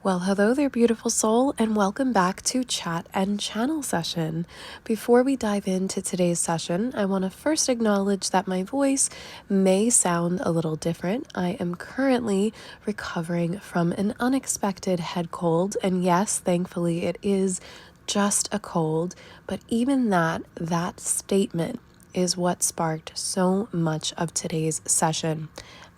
Well, hello there, beautiful soul, and welcome back to Chat and Channel Session. Before we dive into today's session, I want to first acknowledge that my voice may sound a little different. I am currently recovering from an unexpected head cold, and yes, thankfully, it is just a cold, but even that statement is what sparked so much of today's session.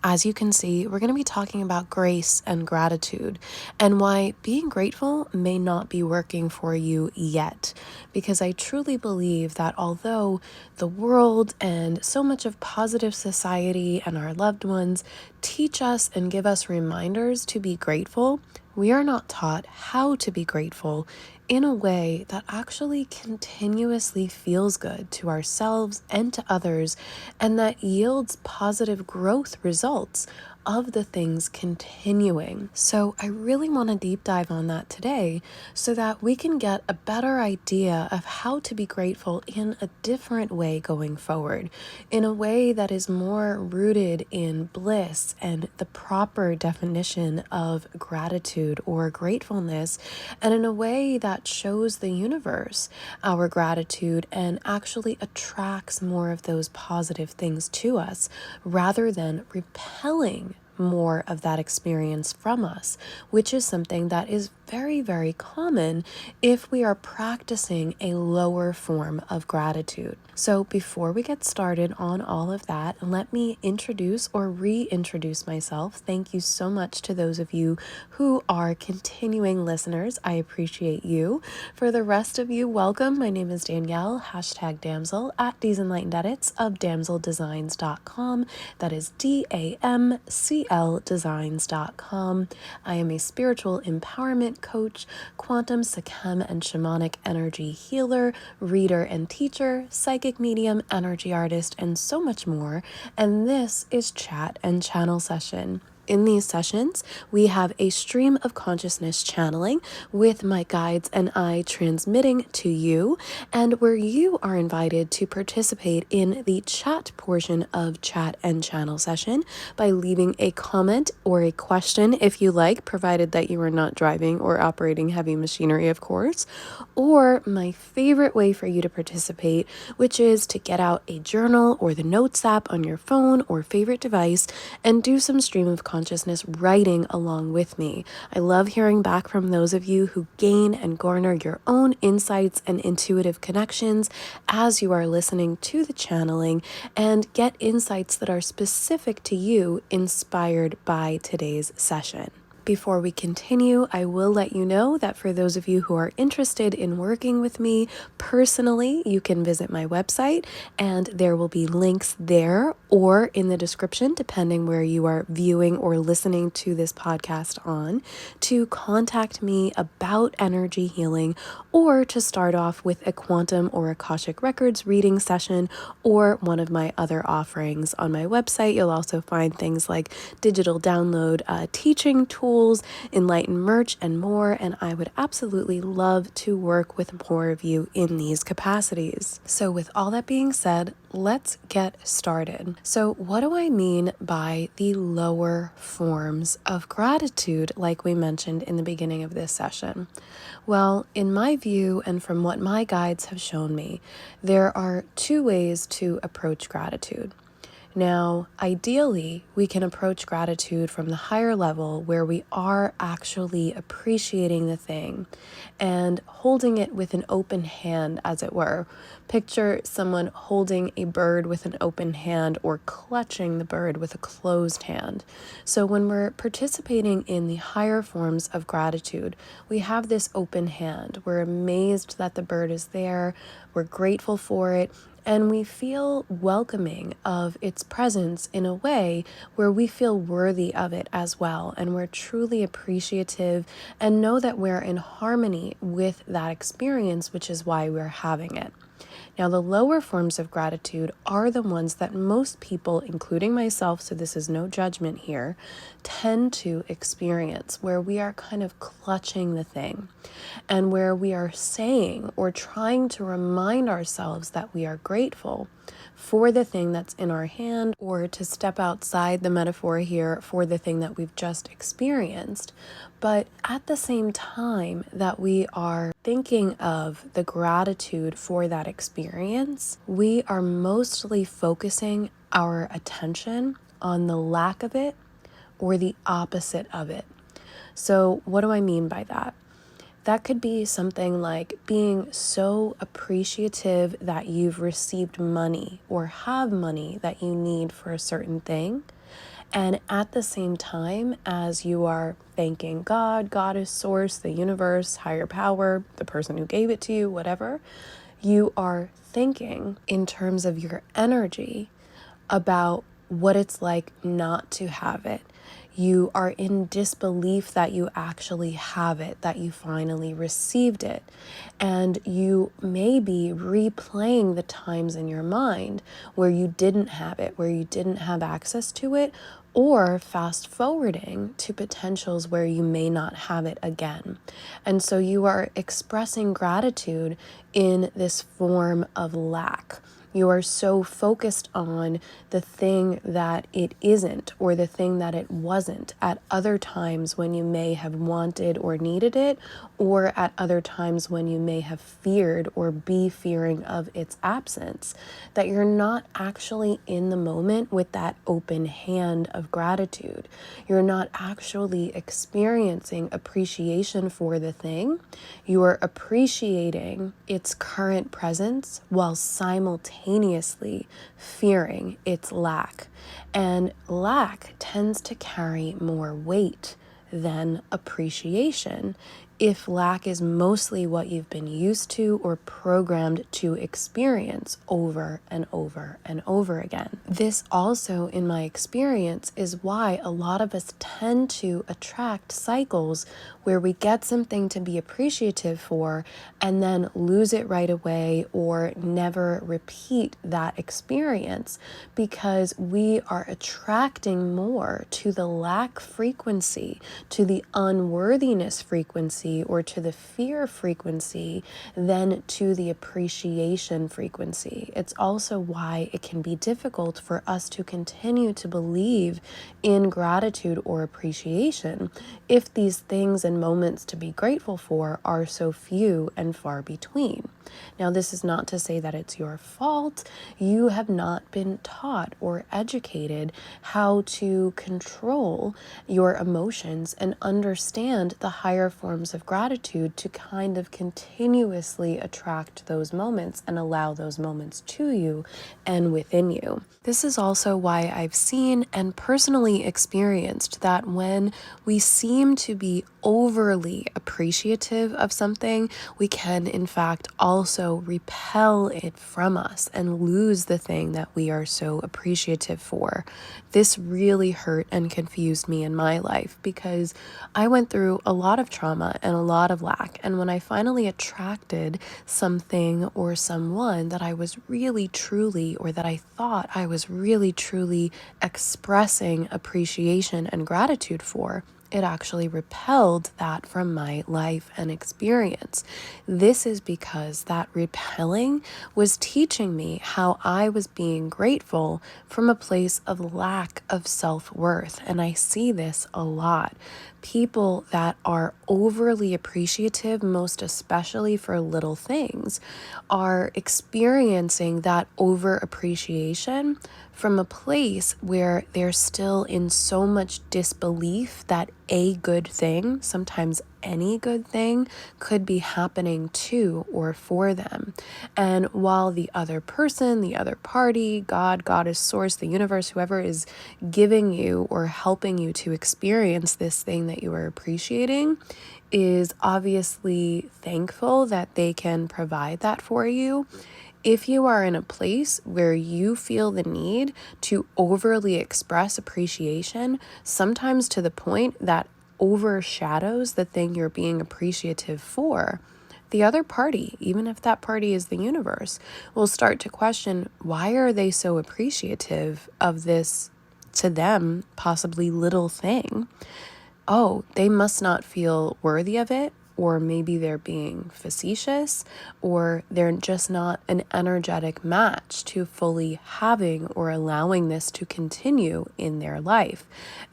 As you can see, we're going to be talking about grace and gratitude and why being grateful may not be working for you yet. Because I truly believe that although the world and so much of positive society and our loved ones teach us and give us reminders to be grateful, we are not taught how to be grateful in a way that actually continuously feels good to ourselves and to others, and that yields positive growth results of the things continuing. So I really want to deep dive on that today so that we can get a better idea of how to be grateful in a different way going forward, in a way that is more rooted in bliss and the proper definition of gratitude or gratefulness, and in a way that shows the universe our gratitude and actually attracts more of those positive things to us rather than repelling more of that experience from us, which is something that is very, very common if we are practicing a lower form of gratitude. So before we get started on all of that, let me introduce or reintroduce myself. Thank you so much to those of you who are continuing listeners. I appreciate you. For the rest of you, welcome. My name is Danielle, #Damsel at 𝑓𝑊light of damseldesigns.com. That is DAMCL Designs.com. I am a spiritual empowerment coach, quantum, 𝑓𝑊light, and shamanic energy healer, reader and teacher, psychic medium, energy artist, and so much more. And this is Chat and Channel Session. In these sessions, we have a stream of consciousness channeling with my guides and I transmitting to you, and where you are invited to participate in the chat portion of Chat and Channel Session by leaving a comment or a question if you like, provided that you are not driving or operating heavy machinery, of course. Or my favorite way for you to participate, which is to get out a journal or the notes app on your phone or favorite device and do some stream of consciousness writing along with me. I love hearing back from those of you who gain and garner your own insights and intuitive connections as you are listening to the channeling and get insights that are specific to you, inspired by today's session. Before we continue, I will let you know that for those of you who are interested in working with me personally, you can visit my website and there will be links there or in the description, depending where you are viewing or listening to this podcast on, to contact me about energy healing or to start off with a quantum or Akashic Records reading session or one of my other offerings. On my website, you'll also find things like digital download teaching tools, enlightened merch, and more, and I would absolutely love to work with more of you in these capacities. So with all that being said, let's get started. So what do I mean by the lower forms of gratitude, like we mentioned in the beginning of this session? Well, in my view, and from what my guides have shown me, there are two ways to approach gratitude. Now, ideally, we can approach gratitude from the higher level where we are actually appreciating the thing and holding it with an open hand, as it were. Picture someone holding a bird with an open hand or clutching the bird with a closed hand. So when we're participating in the higher forms of gratitude, we have this open hand. We're amazed that the bird is there. We're grateful for it. And we feel welcoming of its presence in a way where we feel worthy of it as well. And we're truly appreciative and know that we're in harmony with that experience, which is why we're having it. Now, the lower forms of gratitude are the ones that most people, including myself, so this is no judgment here, tend to experience, where we are kind of clutching the thing and where we are saying or trying to remind ourselves that we are grateful for the thing that's in our hand, or to step outside the metaphor here, for the thing that we've just experienced. But at the same time that we are thinking of the gratitude for that experience, we are mostly focusing our attention on the lack of it or the opposite of it. So what do I mean by that? That could be something like being so appreciative that you've received money or have money that you need for a certain thing. And at the same time as you are thanking God, Goddess, Source, the universe, higher power, the person who gave it to you, whatever, you are thinking in terms of your energy about what it's like not to have it. You are in disbelief that you actually have it, that you finally received it. And you may be replaying the times in your mind where you didn't have it, where you didn't have access to it, or fast forwarding to potentials where you may not have it again. And so you are expressing gratitude in this form of lack. You are so focused on the thing that it isn't, or the thing that it wasn't, at other times when you may have wanted or needed it, or at other times when you may have feared or be fearing of its absence, that you're not actually in the moment with that open hand of gratitude. You're not actually experiencing appreciation for the thing. You are appreciating its current presence while simultaneously fearing its lack. And lack tends to carry more weight than appreciation if lack is mostly what you've been used to or programmed to experience over and over and over again. This also, in my experience, is why a lot of us tend to attract cycles where we get something to be appreciative for and then lose it right away or never repeat that experience, because we are attracting more to the lack frequency, to the unworthiness frequency, or to the fear frequency than to the appreciation frequency. It's also why it can be difficult for us to continue to believe in gratitude or appreciation if these things and moments to be grateful for are so few and far between. Now, this is not to say that it's your fault. You have not been taught or educated how to control your emotions and understand the higher forms of gratitude to kind of continuously attract those moments and allow those moments to you and within you. This is also why I've seen and personally experienced that when we seem to be overly appreciative of something, we can in fact also repel it from us and lose the thing that we are so appreciative for. This really hurt and confused me in my life because I went through a lot of trauma and a lot of lack. And when I finally attracted something or someone that I was really truly, or that I thought I was really truly expressing appreciation and gratitude for, it actually repelled that from my life and experience. This is because that repelling was teaching me how I was being grateful from a place of lack of self-worth. And I see this a lot. People that are overly appreciative, most especially for little things, are experiencing that over appreciation from a place where they're still in so much disbelief that a good thing, sometimes any good thing, could be happening to or for them. And while the other person, the other party, God, Goddess, Source, the universe, whoever is giving you or helping you to experience this thing that you are appreciating, is obviously thankful that they can provide that for you, if you are in a place where you feel the need to overly express appreciation, sometimes to the point that overshadows the thing you're being appreciative for, the other party, even if that party is the universe, will start to question, why are they so appreciative of this, to them, possibly little thing? Oh, they must not feel worthy of it, or maybe they're being facetious, or they're just not an energetic match to fully having or allowing this to continue in their life.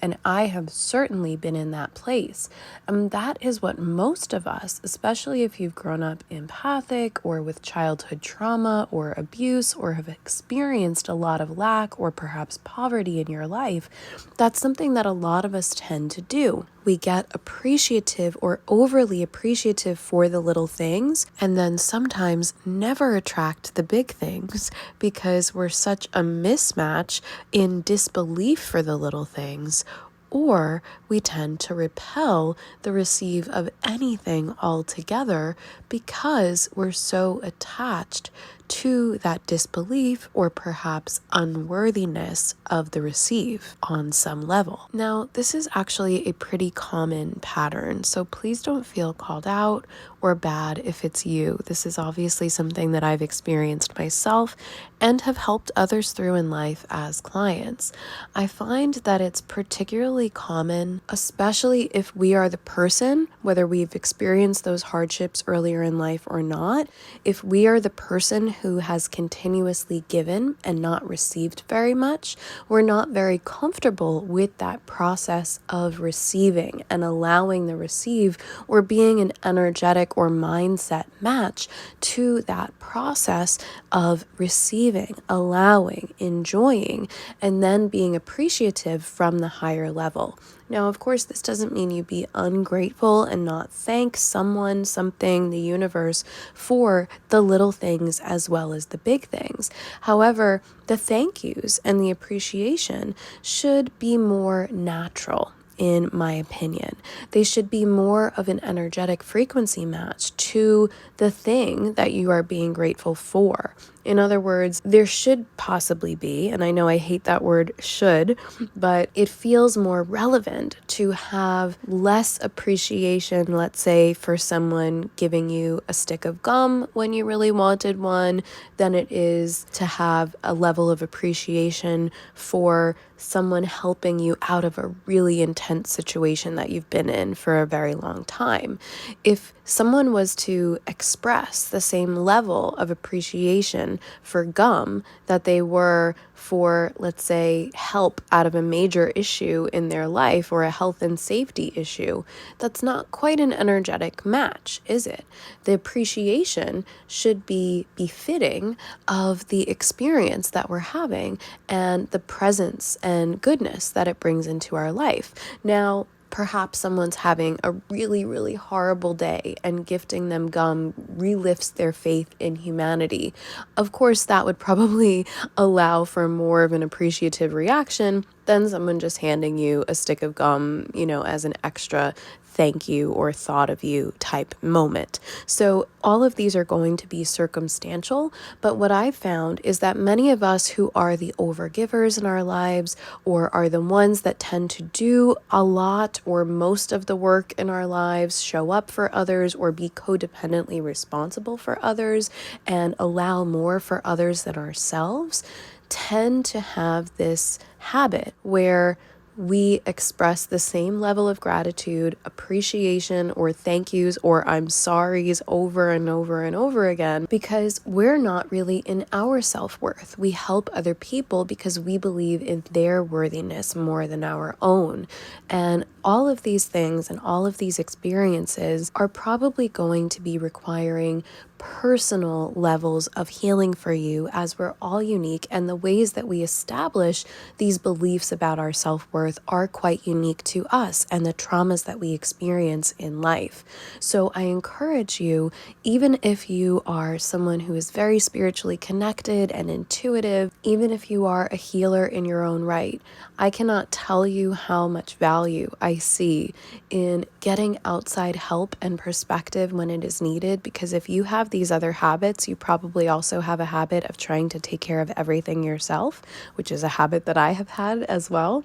And I have certainly been in that place. And that is what most of us, especially if you've grown up empathic or with childhood trauma or abuse or have experienced a lot of lack or perhaps poverty in your life, that's something that a lot of us tend to do. We get appreciative or overly appreciative for the little things, and then sometimes never attract the big things because we're such a mismatch in disbelief for the little things. Or we tend to repel the receive of anything altogether because we're so attached to that disbelief or perhaps unworthiness of the receive on some level. Now, this is actually a pretty common pattern, so please don't feel called out or bad if it's you. This is obviously something that I've experienced myself and have helped others through in life as clients. I find that it's particularly common, especially if we are the person, whether we've experienced those hardships earlier in life or not, if we are the person who has continuously given and not received very much, we're not very comfortable with that process of receiving and allowing the receive, or being an energetic or mindset match to that process of receiving, allowing, enjoying, and then being appreciative from the higher level. Now, of course, this doesn't mean you be ungrateful and not thank someone, something, the universe for the little things as well as the big things. However, the thank yous and the appreciation should be more natural. In my opinion, they should be more of an energetic frequency match to the thing that you are being grateful for. In other words, there should possibly be, and I know I hate that word should, but it feels more relevant to have less appreciation, let's say, for someone giving you a stick of gum when you really wanted one, than it is to have a level of appreciation for someone helping you out of a really intense situation that you've been in for a very long time. If someone was to express the same level of appreciation for gum that they were for, let's say, help out of a major issue in their life or a health and safety issue, that's not quite an energetic match, is it? The appreciation should be befitting of the experience that we're having and the presence and goodness that it brings into our life. Now, perhaps someone's having a really, really horrible day and gifting them gum relifts their faith in humanity. Of course, that would probably allow for more of an appreciative reaction than someone just handing you a stick of gum, as an extra thank you or thought of you type moment. So all of these are going to be circumstantial, but what I've found is that many of us who are the overgivers in our lives, or are the ones that tend to do a lot or most of the work in our lives, show up for others or be codependently responsible for others and allow more for others than ourselves, tend to have this habit where we express the same level of gratitude, appreciation, or thank yous, or I'm sorries over and over and over again, because we're not really in our self-worth. We help other people because we believe in their worthiness more than our own. And all of these things and all of these experiences are probably going to be requiring personal levels of healing for you, as we're all unique, and the ways that we establish these beliefs about our self-worth are quite unique to us and the traumas that we experience in life. So I encourage you, even if you are someone who is very spiritually connected and intuitive, even if you are a healer in your own right, I cannot tell you how much value I see in getting outside help and perspective when it is needed, because if you have these other habits, you probably also have a habit of trying to take care of everything yourself, which is a habit that I have had as well.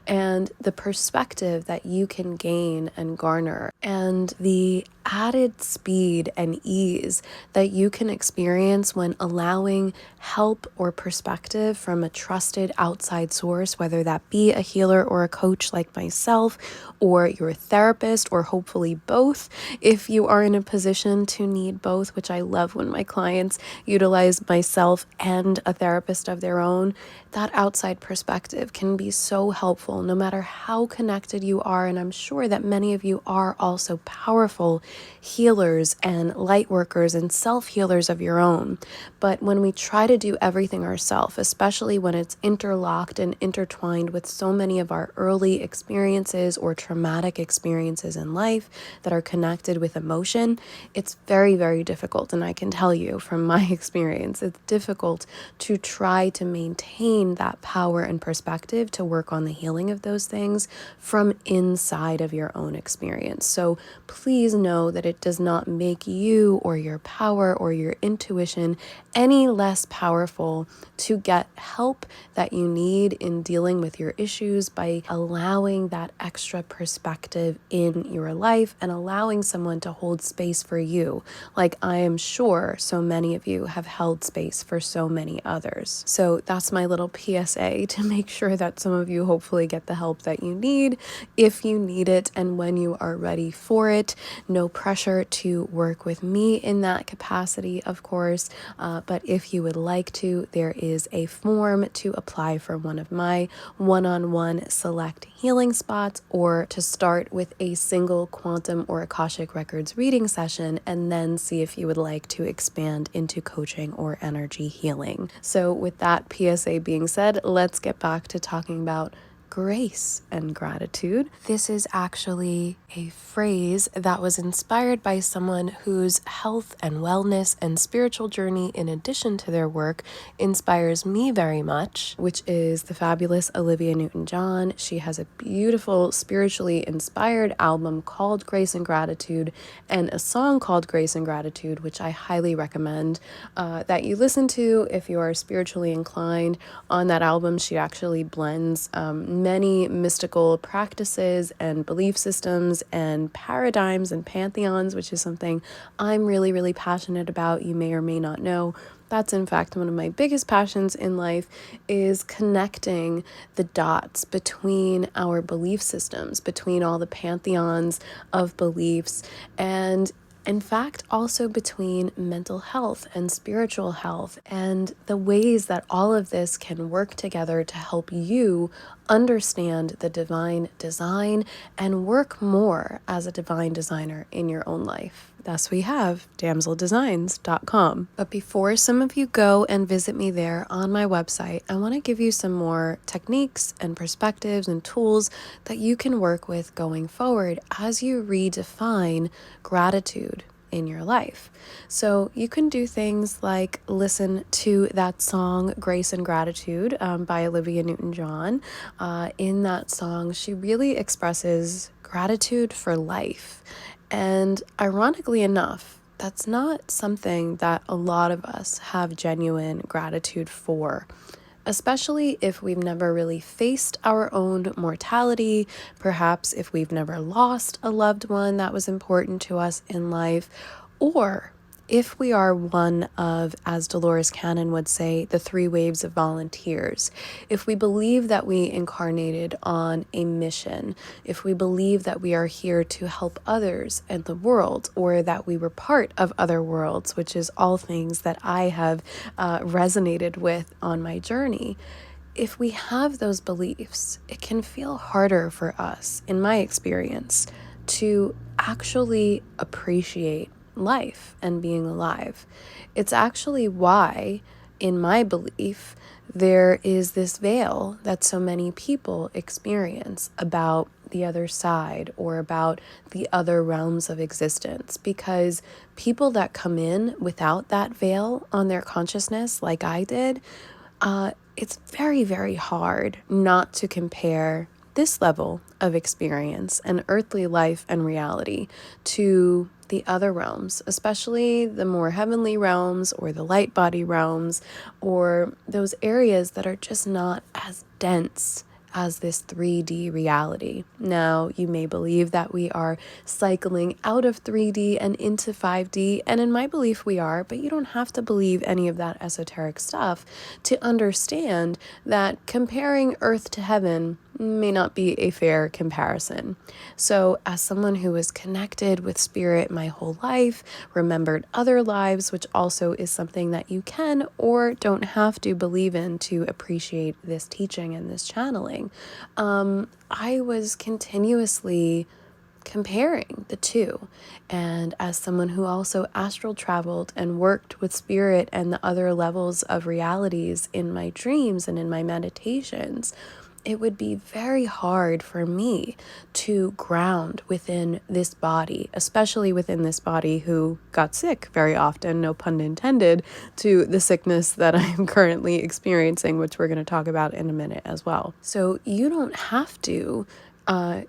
And the perspective that you can gain and garner, and the added speed and ease that you can experience when allowing help or perspective from a trusted outside source, whether that be a healer or a coach like myself, or your therapist, or hopefully both, if you are in a position to need both, which I love when my clients utilize myself and a therapist of their own. That outside perspective can be so helpful no matter how connected you are. And I'm sure that many of you are also powerful healers and light workers and self-healers of your own. But when we try to do everything ourselves, especially when it's interlocked and intertwined with so many of our early experiences or traumatic experiences in life that are connected with emotion, it's very, very difficult. And I can tell you from my experience, it's difficult to try to maintain that power and perspective to work on the healing of those things from inside of your own experience. So please know that it does not make you or your power or your intuition any less powerful to get help that you need in dealing with your issues by allowing that extra perspective in your life and allowing someone to hold space for you, like I am sure so many of you have held space for so many others. So that's my little PSA to make sure that some of you hopefully get the help that you need if you need it and when you are ready for it. No pressure to work with me in that capacity, of course, but if you would like to, there is a form to apply for one of my one-on-one select healing spots, or to start with a single quantum or Akashic Records reading session and then see if you would like to expand into coaching or energy healing. So with that PSA being said, let's get back to talking about grace and gratitude. This is actually a phrase that was inspired by someone whose health and wellness and spiritual journey, in addition to their work, inspires me very much, which is the fabulous Olivia Newton-John. She has a beautiful, spiritually inspired album called Grace and Gratitude, and a song called Grace and Gratitude, which I highly recommend that you listen to if you are spiritually inclined. On that album, she actually blends many mystical practices and belief systems and paradigms and pantheons, which is something I'm really, really passionate about. You may or may not know. That's in fact one of my biggest passions in life, is connecting the dots between our belief systems, between all the pantheons of beliefs, and in fact, also between mental health and spiritual health, and the ways that all of this can work together to help you understand the divine design and work more as a divine designer in your own life. Thus we have 𝇳𝓹𓋹𓓶.com. But before some of you go and visit me there on my website, I want to give you some more techniques and perspectives and tools that you can work with going forward as you redefine gratitude in your life. So you can do things like listen to that song Grace and Gratitude by Olivia Newton-John. In that song, she really expresses gratitude for life. And ironically enough, that's not something that a lot of us have genuine gratitude for, especially if we've never really faced our own mortality, perhaps if we've never lost a loved one that was important to us in life, or if we are one of, as Dolores Cannon would say, the 3 waves of volunteers. If we believe that we incarnated on a mission, if we believe that we are here to help others and the world, or that we were part of other worlds, which is all things that I have resonated with on my journey. If we have those beliefs, it can feel harder for us, in my experience, to actually appreciate life and being alive. It's actually why, in my belief, there is this veil that so many people experience about the other side or about the other realms of existence, because people that come in without that veil on their consciousness, like I did, it's very, very hard not to compare this level of experience and earthly life and reality to the other realms, especially the more heavenly realms or the light body realms, or those areas that are just not as dense as this 3D reality. Now, you may believe that we are cycling out of 3D and into 5D, and in my belief we are, but you don't have to believe any of that esoteric stuff to understand that comparing Earth to heaven may not be a fair comparison. So, as someone who was connected with spirit my whole life, remembered other lives, which also is something that you can or don't have to believe in to appreciate this teaching and this channeling, I was continuously comparing the two. And as someone who also astral traveled and worked with spirit and the other levels of realities in my dreams and in my meditations, it would be very hard for me to ground within this body, especially within this body who got sick very often, no pun intended, to the sickness that I'm currently experiencing, which we're going to talk about in a minute as well. So you don't have to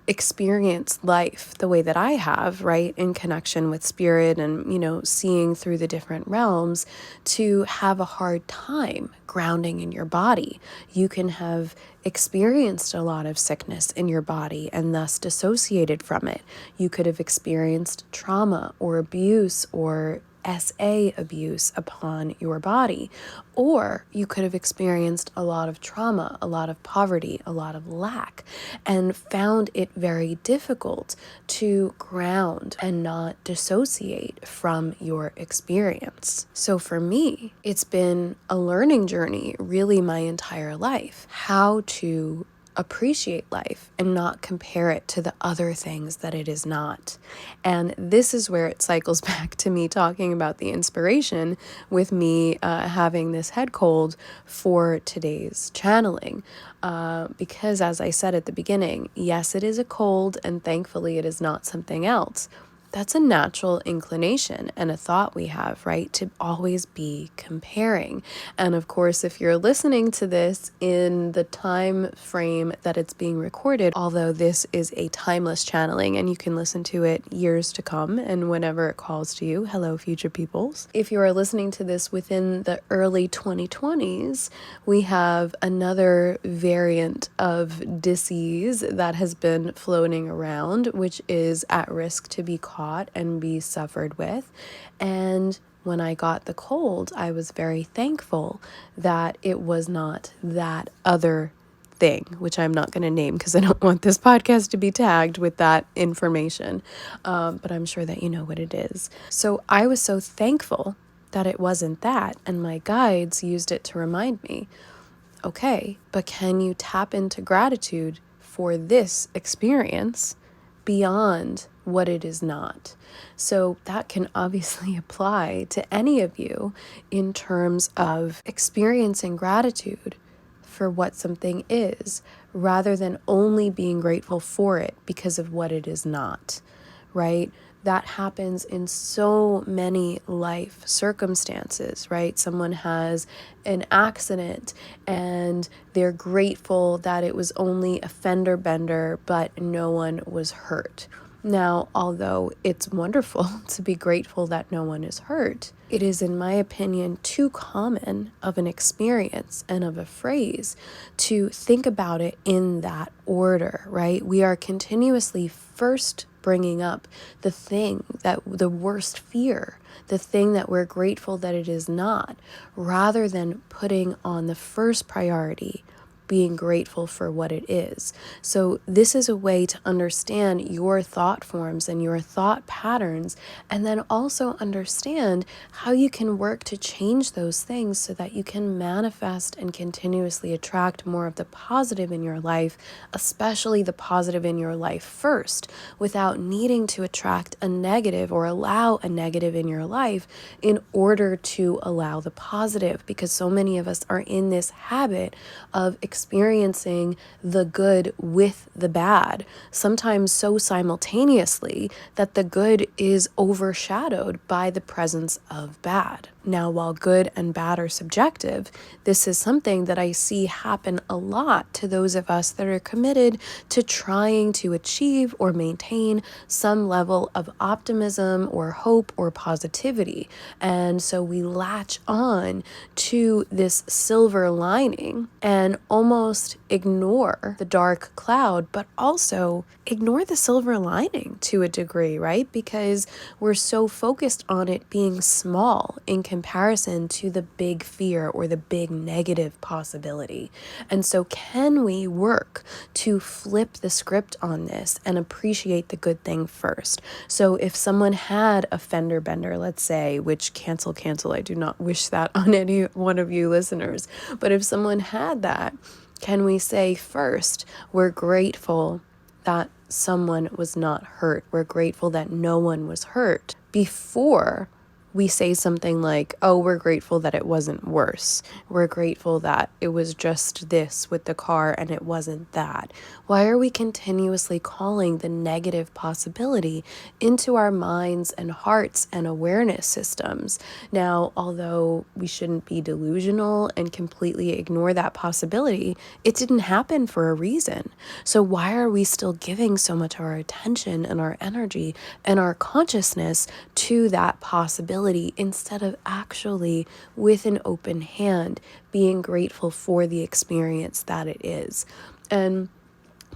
experience life the way that I have, right, in connection with spirit and, seeing through the different realms to have a hard time grounding in your body. You can have experienced a lot of sickness in your body and thus dissociated from it. You could have experienced trauma or abuse or SA abuse upon your body, or you could have experienced a lot of trauma, a lot of poverty, a lot of lack, and found it very difficult to ground and not dissociate from your experience. So for me, it's been a learning journey really my entire life, how to appreciate life and not compare it to the other things that it is not. And this is where it cycles back to me talking about the inspiration with me having this head cold for today's channeling. Because as I said at the beginning, yes, it is a cold, and thankfully it is not something else. That's a natural inclination and a thought we have, right? To always be comparing. And of course, if you're listening to this in the time frame that it's being recorded, although this is a timeless channeling and you can listen to it years to come and whenever it calls to you, hello, future peoples. If you are listening to this within the early 2020s, we have another variant of disease that has been floating around, which is at risk to be caught and be suffered with. And when I got the cold, I was very thankful that it was not that other thing, which I'm not going to name because I don't want this podcast to be tagged with that information. But I'm sure that you know what it is. So I was so thankful that it wasn't that. And my guides used it to remind me, okay, but can you tap into gratitude for this experience beyond what it is not? So that can obviously apply to any of you in terms of experiencing gratitude for what something is, rather than only being grateful for it because of what it is not, right? That happens in so many life circumstances, right? Someone has an accident and they're grateful that it was only a fender bender, but no one was hurt. Now, although it's wonderful to be grateful that no one is hurt, it is, in my opinion, too common of an experience and of a phrase to think about it in that order, right? We are continuously first bringing up the thing that the worst fear, the thing that we're grateful that it is not, rather than putting on the first priority, being grateful for what it is. So this is a way to understand your thought forms and your thought patterns, and then also understand how you can work to change those things so that you can manifest and continuously attract more of the positive in your life, especially the positive in your life first, without needing to attract a negative or allow a negative in your life in order to allow the positive, because so many of us are in this habit of experiencing the good with the bad, sometimes so simultaneously that the good is overshadowed by the presence of bad. Now, while good and bad are subjective, this is something that I see happen a lot to those of us that are committed to trying to achieve or maintain some level of optimism or hope or positivity. And so we latch on to this silver lining and almost ignore the dark cloud, but also ignore the silver lining to a degree, right? Because we're so focused on it being small in comparison to the big fear or the big negative possibility. And so can we work to flip the script on this and appreciate the good thing first? So if someone had a fender bender, let's say, which cancel, I do not wish that on any one of you listeners, but if someone had that, can we say first, we're grateful that someone was not hurt. We're grateful that no one was hurt before we say something like, oh, we're grateful that it wasn't worse. We're grateful that it was just this with the car and it wasn't that. Why are we continuously calling the negative possibility into our minds and hearts and awareness systems? Now, although we shouldn't be delusional and completely ignore that possibility, it didn't happen for a reason. So why are we still giving so much of our attention and our energy and our consciousness to that possibility instead of actually, with an open hand, being grateful for the experience that it is? And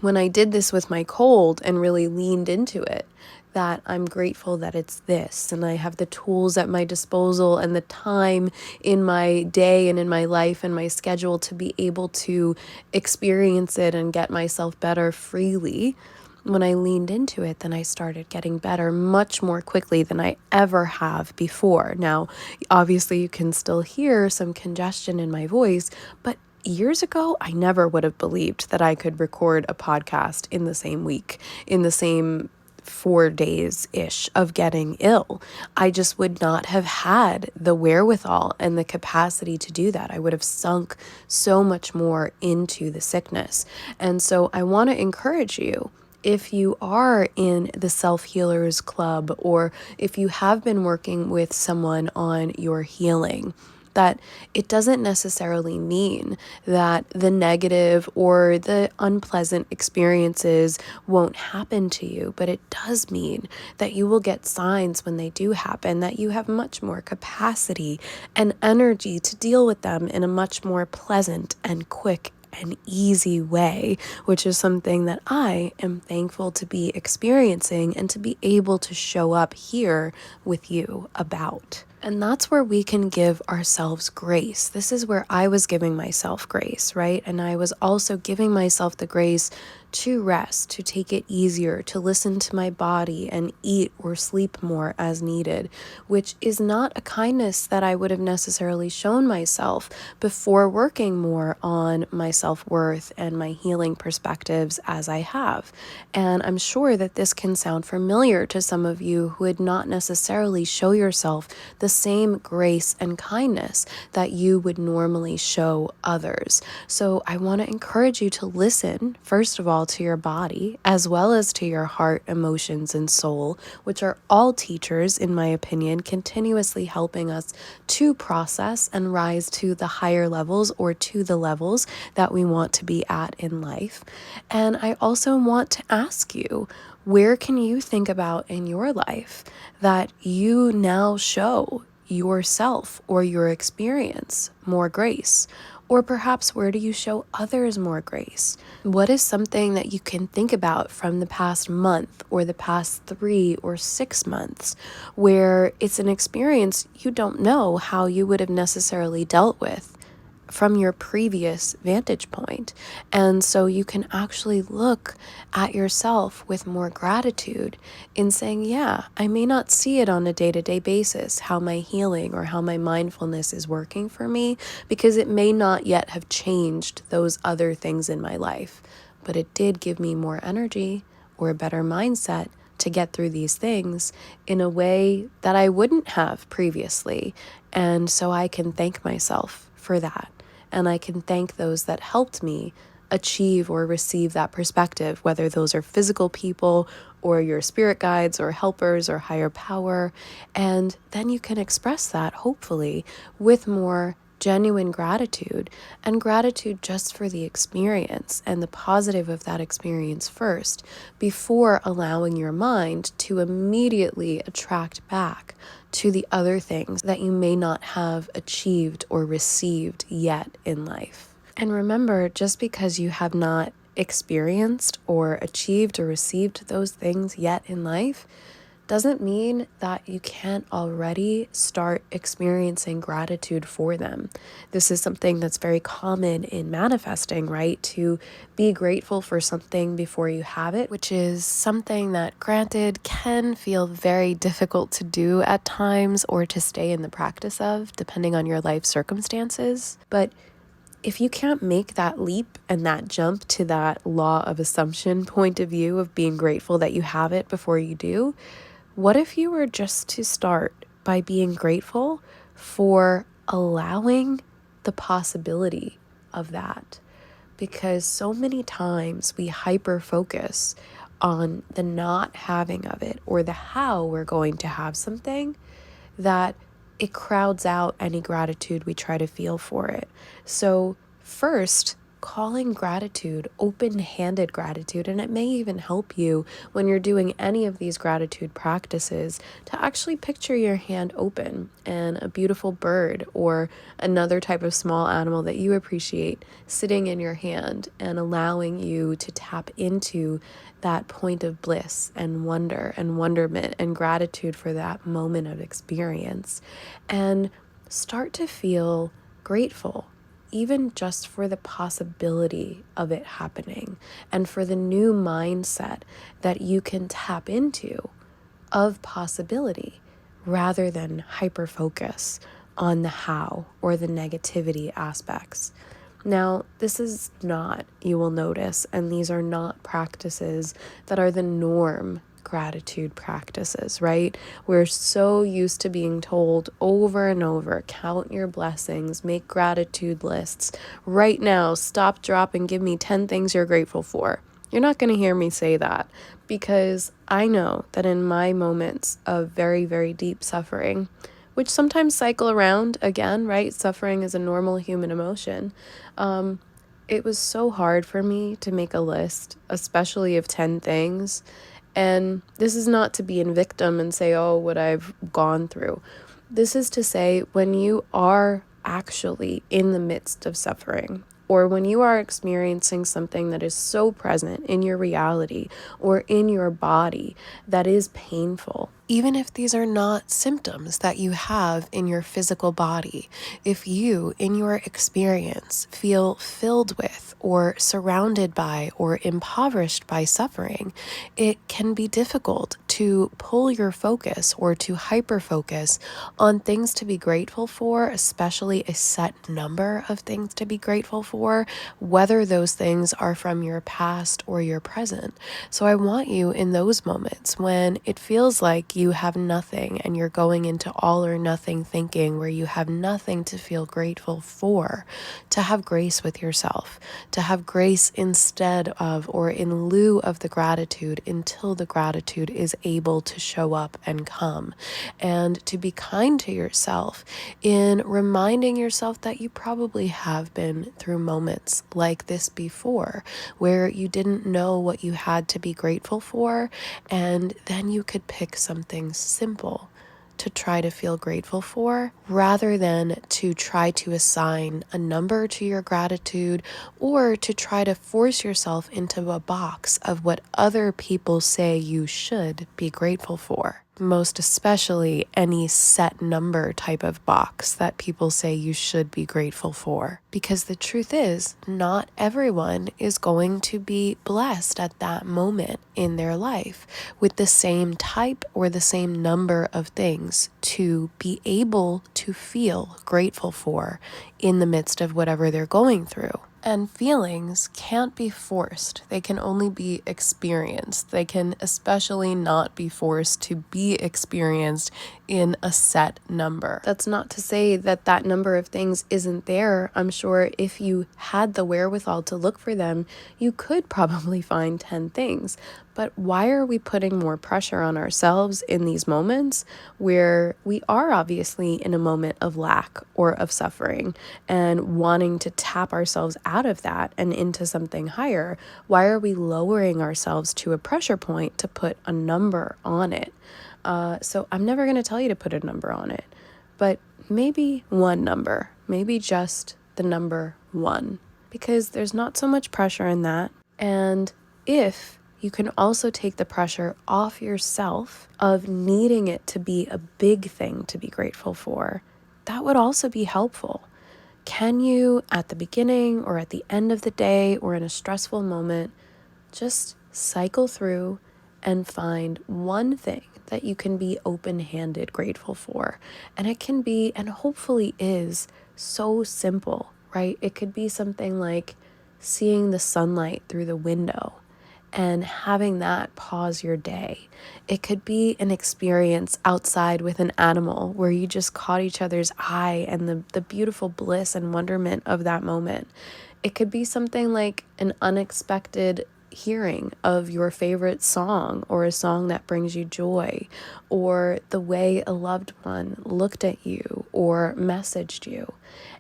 when I did this with my cold and really leaned into it, that I'm grateful that it's this, and I have the tools at my disposal and the time in my day and in my life and my schedule to be able to experience it and get myself better freely. When I leaned into it, then I started getting better much more quickly than I ever have before. Now, obviously you can still hear some congestion in my voice, but years ago, I never would have believed that I could record a podcast in the same week, in the same 4 days-ish of getting ill. I just would not have had the wherewithal and the capacity to do that. I would have sunk so much more into the sickness. And so I want to encourage you, if you are in the self-healers club, or if you have been working with someone on your healing, that it doesn't necessarily mean that the negative or the unpleasant experiences won't happen to you, but it does mean that you will get signs when they do happen, that you have much more capacity and energy to deal with them in a much more pleasant and quick an easy way, which is something that I am thankful to be experiencing and to be able to show up here with you about. And that's where we can give ourselves grace. This is where I was giving myself grace, right? And I was also giving myself the grace to rest, to take it easier, to listen to my body and eat or sleep more as needed, which is not a kindness that I would have necessarily shown myself before working more on my self-worth and my healing perspectives as I have. And I'm sure that this can sound familiar to some of you who would not necessarily show yourself the same grace and kindness that you would normally show others. So I want to encourage you to listen, first of all, to your body, as well as to your heart, emotions, and soul, which are all teachers, in my opinion, continuously helping us to process and rise to the higher levels, or to the levels that we want to be at in life. And I also want to ask you, where can you think about in your life that you now show yourself or your experience more grace? Or perhaps where do you show others more grace? What is something that you can think about from the past month or the past 3 or 6 months where it's an experience you don't know how you would have necessarily dealt with from your previous vantage point? And so you can actually look at yourself with more gratitude in saying, yeah, I may not see it on a day-to-day basis, how my healing or how my mindfulness is working for me, because it may not yet have changed those other things in my life, but it did give me more energy or a better mindset to get through these things in a way that I wouldn't have previously. And so I can thank myself for that. And I can thank those that helped me achieve or receive that perspective, whether those are physical people or your spirit guides or helpers or higher power. And then you can express that, hopefully, with more genuine gratitude, and gratitude just for the experience and the positive of that experience first, before allowing your mind to immediately attract back to the other things that you may not have achieved or received yet in life. And remember, just because you have not experienced or achieved or received those things yet in life doesn't mean that you can't already start experiencing gratitude for them. This is something that's very common in manifesting, right? To be grateful for something before you have it, which is something that, granted, can feel very difficult to do at times or to stay in the practice of, depending on your life circumstances. But if you can't make that leap and that jump to that law of assumption point of view of being grateful that you have it before you do, what if you were just to start by being grateful for allowing the possibility of that? Because so many times we hyper focus on the not having of it or the how we're going to have something that it crowds out any gratitude we try to feel for it. So first, calling gratitude open-handed gratitude, and it may even help you when you're doing any of these gratitude practices to actually picture your hand open and a beautiful bird or another type of small animal that you appreciate sitting in your hand and allowing you to tap into that point of bliss and wonder and wonderment and gratitude for that moment of experience, and start to feel grateful, even just for the possibility of it happening and for the new mindset that you can tap into of possibility, rather than hyper focus on the how or the negativity aspects. Now, this is not, you will notice, and these are not practices that are the norm gratitude practices, right? We're so used to being told over and over, count your blessings, make gratitude lists. Right now, stop, drop, and give me 10 things you're grateful for. You're not going to hear me say that, because I know that in my moments of very, very deep suffering, which sometimes cycle around again, right? Suffering is a normal human emotion. It was so hard for me to make a list, especially of 10 things. And this is not to be in victim and say, oh, what I've gone through. This is to say, when you are actually in the midst of suffering, or when you are experiencing something that is so present in your reality or in your body that is painful, even if these are not symptoms that you have in your physical body, if you, in your experience, feel filled with or surrounded by or impoverished by suffering, it can be difficult to pull your focus or to hyper-focus on things to be grateful for, especially a set number of things to be grateful for, whether those things are from your past or your present. So I want you, in those moments when it feels like you have nothing and you're going into all or nothing thinking, where you have nothing to feel grateful for, to have grace with yourself, to have grace instead of or in lieu of the gratitude until the gratitude is able to show up and come, and to be kind to yourself in reminding yourself that you probably have been through moments like this before, where you didn't know what you had to be grateful for, and then you could pick something simple to try to feel grateful for, rather than to try to assign a number to your gratitude or to try to force yourself into a box of what other people say you should be grateful for. Most especially any set number type of box that people say you should be grateful for. Because the truth is, not everyone is going to be blessed at that moment in their life with the same type or the same number of things to be able to feel grateful for in the midst of whatever they're going through. And feelings can't be forced. They can only be experienced. They can especially not be forced to be experienced in a set number. That's not to say that that number of things isn't there. I'm sure if you had the wherewithal to look for them, you could probably find 10 things. But why are we putting more pressure on ourselves in these moments where we are obviously in a moment of lack or of suffering and wanting to tap ourselves out of that and into something higher? Why are we lowering ourselves to a pressure point to put a number on it? So I'm never going to tell you to put a number on it, but maybe one number, maybe just the number 1, because there's not so much pressure in that. And if you can also take the pressure off yourself of needing it to be a big thing to be grateful for, that would also be helpful. Can you, at the beginning or at the end of the day or in a stressful moment, just cycle through and find one thing that you can be open-handed grateful for? And it can be, and hopefully is, so simple, right? It could be something like seeing the sunlight through the window and having that pause your day. It could be an experience outside with an animal where you just caught each other's eye and the beautiful bliss and wonderment of that moment. It could be something like an unexpected hearing of your favorite song or a song that brings you joy, or the way a loved one looked at you or messaged you.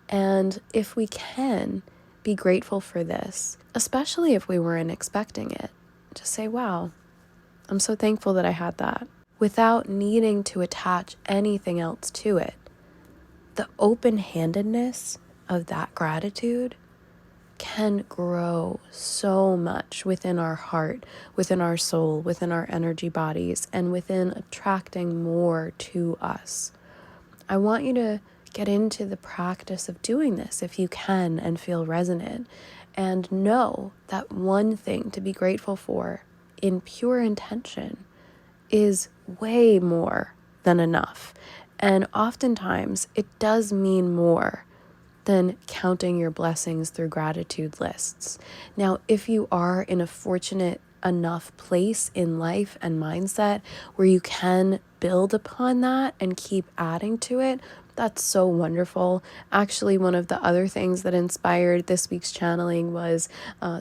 And if we can be grateful for this, especially if we weren't expecting it, just say, wow, I'm so thankful that I had that, without needing to attach anything else to it. The open-handedness of that gratitude can grow so much within our heart, within our soul, within our energy bodies, and within attracting more to us. I want you to get into the practice of doing this if you can and feel resonant, and know that one thing to be grateful for in pure intention is way more than enough. And oftentimes it does mean more than counting your blessings through gratitude lists. Now, if you are in a fortunate enough place in life and mindset where you can build upon that and keep adding to it, that's so wonderful. Actually, one of the other things that inspired this week's channeling was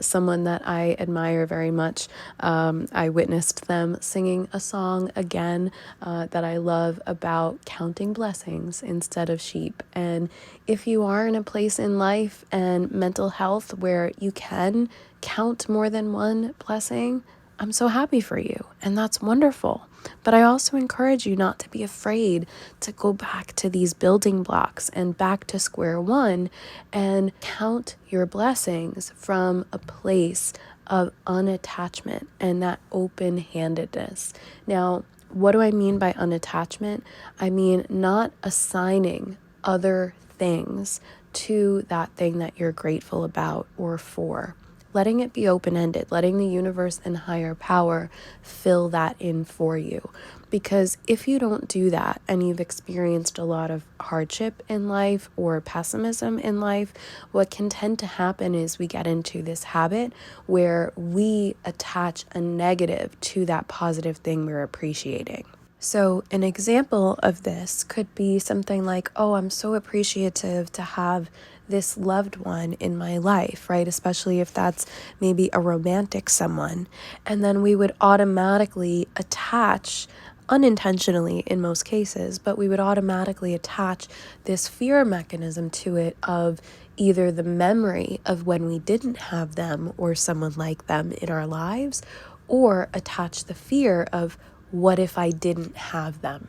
someone that I admire very much. I witnessed them singing a song again that I love about counting blessings instead of sheep. And if you are in a place in life and mental health where you can count more than one blessing, I'm so happy for you, and that's wonderful. But I also encourage you not to be afraid to go back to these building blocks and back to square one and count your blessings from a place of unattachment and that open-handedness. Now, what do I mean by unattachment? I mean not assigning other things to that thing that you're grateful about or for. Letting it be open-ended, letting the universe and higher power fill that in for you. Because if you don't do that and you've experienced a lot of hardship in life or pessimism in life, what can tend to happen is we get into this habit where we attach a negative to that positive thing we're appreciating. So an example of this could be something like, oh, I'm so appreciative to have this loved one in my life, right? Especially if that's maybe a romantic someone. And then we would automatically attach, unintentionally in most cases, but we would automatically attach this fear mechanism to it of either the memory of when we didn't have them or someone like them in our lives, or attach the fear of what if I didn't have them?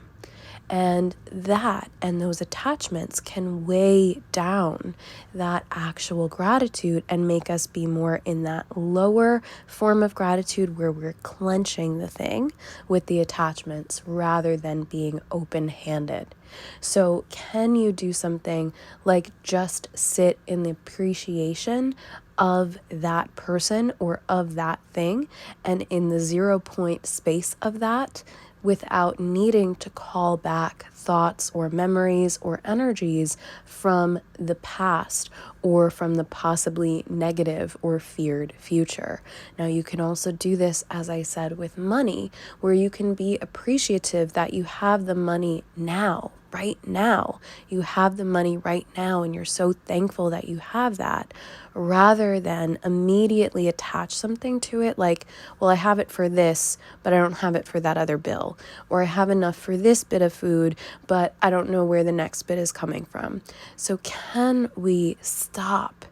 And that and those attachments can weigh down that actual gratitude and make us be more in that lower form of gratitude where we're clenching the thing with the attachments rather than being open-handed. So can you do something like just sit in the appreciation of that person or of that thing, and in the 0 point space of that, without needing to call back thoughts or memories or energies from the past or from the possibly negative or feared future. Now, you can also do this, as I said, with money, where you can be appreciative that you have the money now, right now. You have the money right now, and you're so thankful that you have that, rather than immediately attach something to it like, well, I have it for this, but I don't have it for that other bill. Or I have enough for this bit of food, but I don't know where the next bit is coming from. So can we stop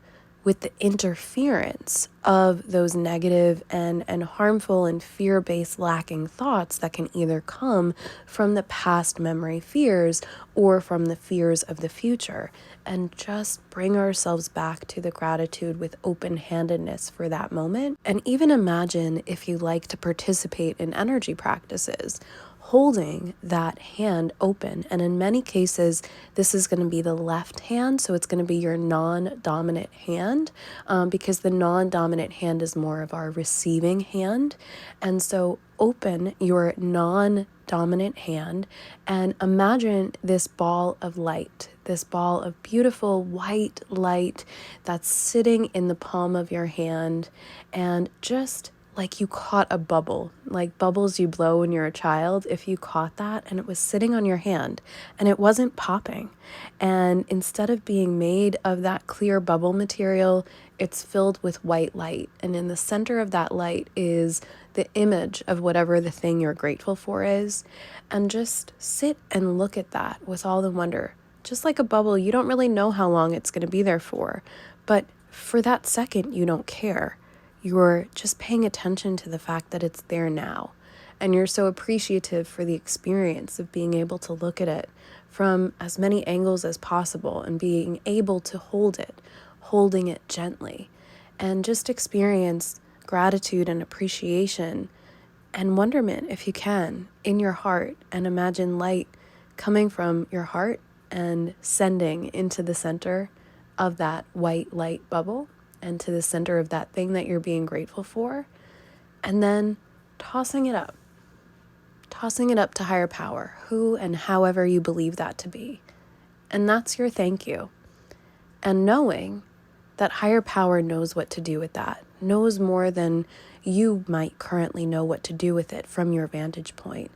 with the interference of those negative and harmful and fear-based lacking thoughts that can either come from the past memory fears or from the fears of the future, and just bring ourselves back to the gratitude with open-handedness for that moment? And even imagine, if you like to participate in energy practices, holding that hand open. And in many cases, this is going to be the left hand. So it's going to be your non-dominant hand, because the non-dominant hand is more of our receiving hand. And so open your non-dominant hand and imagine this ball of light, this ball of beautiful white light that's sitting in the palm of your hand, and just like you caught a bubble, like bubbles you blow when you're a child. If you caught that and it was sitting on your hand and it wasn't popping, and instead of being made of that clear bubble material, it's filled with white light. And in the center of that light is the image of whatever the thing you're grateful for is. And just sit and look at that with all the wonder. Just like a bubble, you don't really know how long it's going to be there for, but for that second, you don't care. You're just paying attention to the fact that it's there now. And you're so appreciative for the experience of being able to look at it from as many angles as possible and being able to hold it, holding it gently, and just experience gratitude and appreciation and wonderment, if you can, in your heart, and imagine light coming from your heart and sending into the center of that white light bubble and to the center of that thing that you're being grateful for, and then tossing it up to higher power, who and however you believe that to be. And that's your thank you. And knowing that higher power knows what to do with that, knows more than you might currently know what to do with it from your vantage point.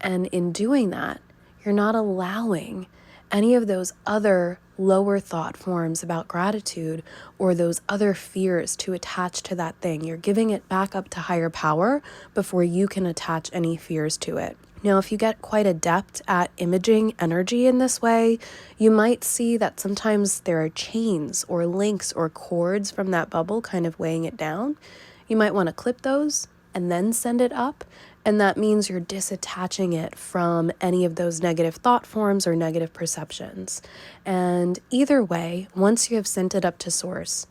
And in doing that, you're not allowing any of those other lower thought forms about gratitude or those other fears to attach to that thing. You're giving it back up to higher power before you can attach any fears to it. Now, if you get quite adept at imaging energy in this way, you might see that sometimes there are chains or links or cords from that bubble kind of weighing it down. You might want to clip those and then send it up. And that means you're disattaching it from any of those negative thought forms or negative perceptions. And either way, once you have sent it up to source,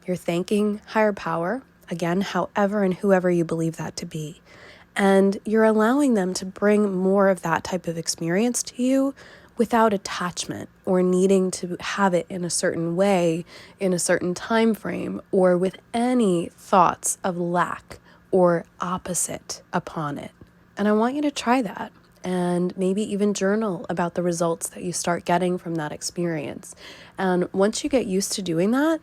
you're thanking higher power, again, however and whoever you believe that to be. And you're allowing them to bring more of that type of experience to you without attachment or needing to have it in a certain way, in a certain time frame, or with any thoughts of lack or opposite upon it. And I want you to try that and maybe even journal about the results that you start getting from that experience. And once you get used to doing that,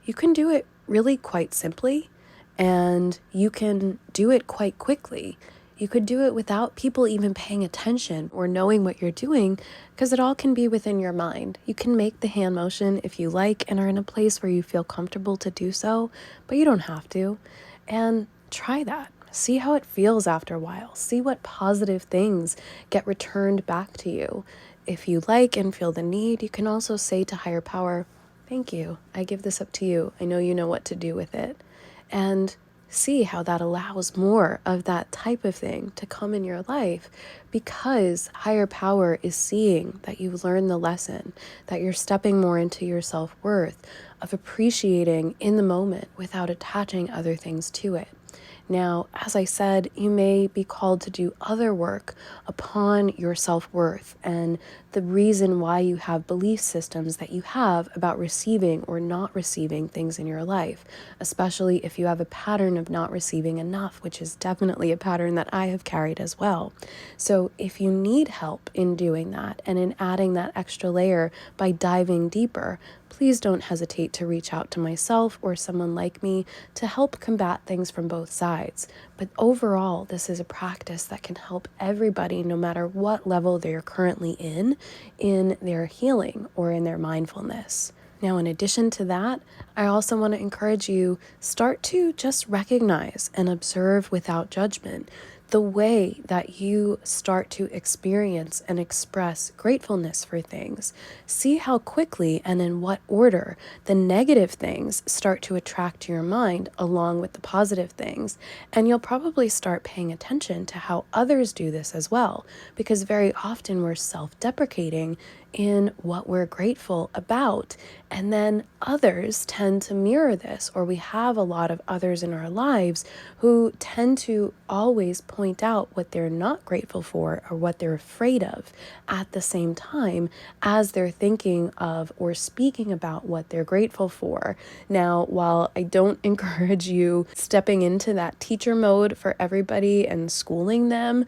you can do it really quite simply, and you can do it quite quickly. You could do it without people even paying attention or knowing what you're doing, because it all can be within your mind. You can make the hand motion if you like and are in a place where you feel comfortable to do so, but you don't have to. And try that. See how it feels after a while. See what positive things get returned back to you. If you like and feel the need, you can also say to higher power, thank you. I give this up to you. I know you know what to do with it. And see how that allows more of that type of thing to come in your life, because higher power is seeing that you learn the lesson, that you're stepping more into your self-worth, of appreciating in the moment without attaching other things to it. Now, as I said, you may be called to do other work upon your self-worth and the reason why you have belief systems that you have about receiving or not receiving things in your life, especially if you have a pattern of not receiving enough, which is definitely a pattern that I have carried as well. So if you need help in doing that and in adding that extra layer by diving deeper, please don't hesitate to reach out to myself or someone like me to help combat things from both sides. But overall, this is a practice that can help everybody, no matter what level they're currently in their healing or in their mindfulness. Now, in addition to that, I also want to encourage you, start to just recognize and observe without judgment the way that you start to experience and express gratefulness for things. See how quickly and in what order the negative things start to attract to your mind along with the positive things. And you'll probably start paying attention to how others do this as well, because very often we're self-deprecating in what we're grateful about. And then others tend to mirror this, or we have a lot of others in our lives who tend to always point out what they're not grateful for or what they're afraid of at the same time as they're thinking of or speaking about what they're grateful for. Now, while I don't encourage you stepping into that teacher mode for everybody and schooling them,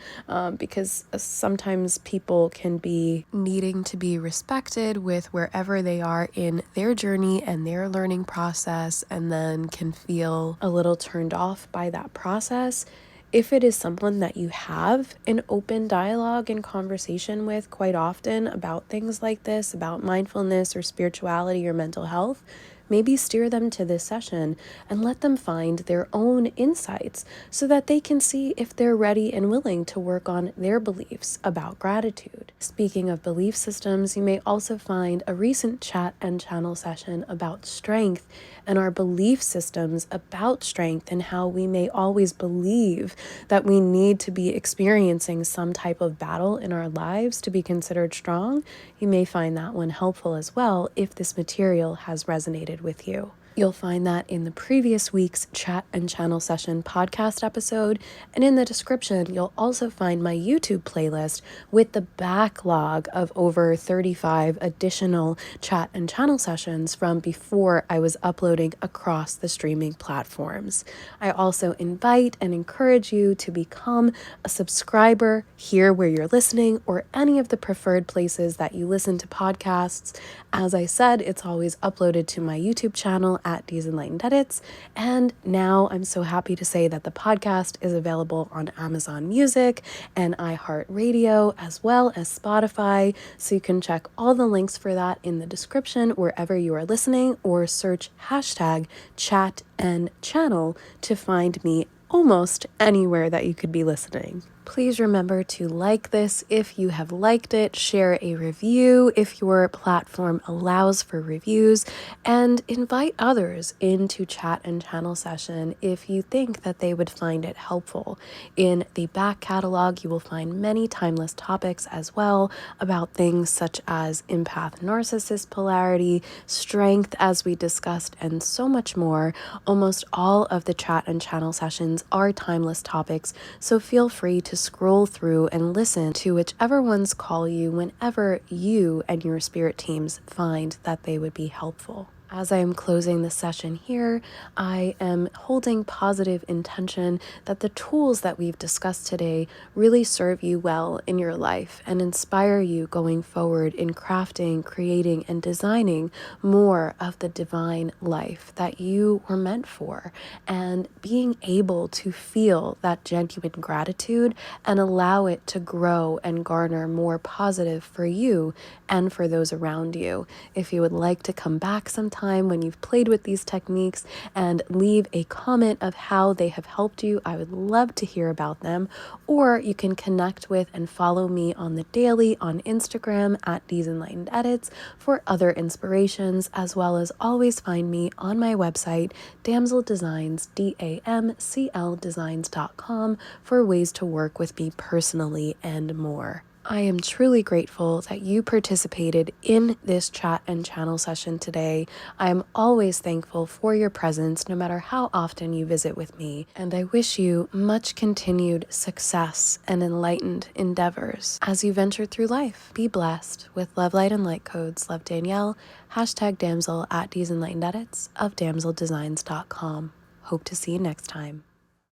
because sometimes people can be needing to be respected with wherever they are in their journey and their learning process, and then can feel a little turned off by that process. If it is someone that you have an open dialogue and conversation with quite often about things like this, about mindfulness or spirituality or mental health, maybe steer them to this session and let them find their own insights so that they can see if they're ready and willing to work on their beliefs about gratitude. Speaking of belief systems, you may also find a recent chat and channel session about strength and our belief systems about strength and how we may always believe that we need to be experiencing some type of battle in our lives to be considered strong. You may find that one helpful as well if this material has resonated with you. You'll find that in the previous week's chat and channel session podcast episode, and in the description, you'll also find my YouTube playlist with the backlog of over 35 additional chat and channel sessions from before I was uploading across the streaming platforms. I also invite and encourage you to become a subscriber here where you're listening or any of the preferred places that you listen to podcasts. As I said, it's always uploaded to my YouTube channel at 𝑓𝑇𝑳𝑋𝓶𝓴, and now I'm so happy to say that the podcast is available on Amazon Music and iHeartRadio as well as Spotify, so you can check all the links for that in the description wherever you are listening, or search hashtag chat and channel to find me almost anywhere that you could be listening. Please remember to like this if you have liked it, share a review if your platform allows for reviews, and invite others into chat and channel session if you think that they would find it helpful. In the back catalog, you will find many timeless topics as well about things such as empath narcissist polarity, strength as we discussed, and so much more. Almost all of the chat and channel sessions are timeless topics, so feel free to scroll through and listen to whichever ones call you whenever you and your spirit teams find that they would be helpful. As I am closing the session here, I am holding positive intention that the tools that we've discussed today really serve you well in your life and inspire you going forward in crafting, creating, and designing more of the divine life that you were meant for, and being able to feel that genuine gratitude and allow it to grow and garner more positive for you and for those around you. If you would like to come back sometime when you've played with these techniques and leave a comment of how they have helped you, I would love to hear about them. Or you can connect with and follow me on the daily on Instagram at 𝑑enlightenededits for other inspirations, as well as always find me on my website, Damsel Designs, DAMCLdesigns.com, for ways to work with me personally and more. I am truly grateful that you participated in this chat and channel session today. I am always thankful for your presence, no matter how often you visit with me, and I wish you much continued success and enlightened endeavors as you venture through life. Be blessed with love, light, and light codes. Love, Danielle, hashtag damsel at 𝑑enlightenededits of damseldesigns.com. Hope to see you next time.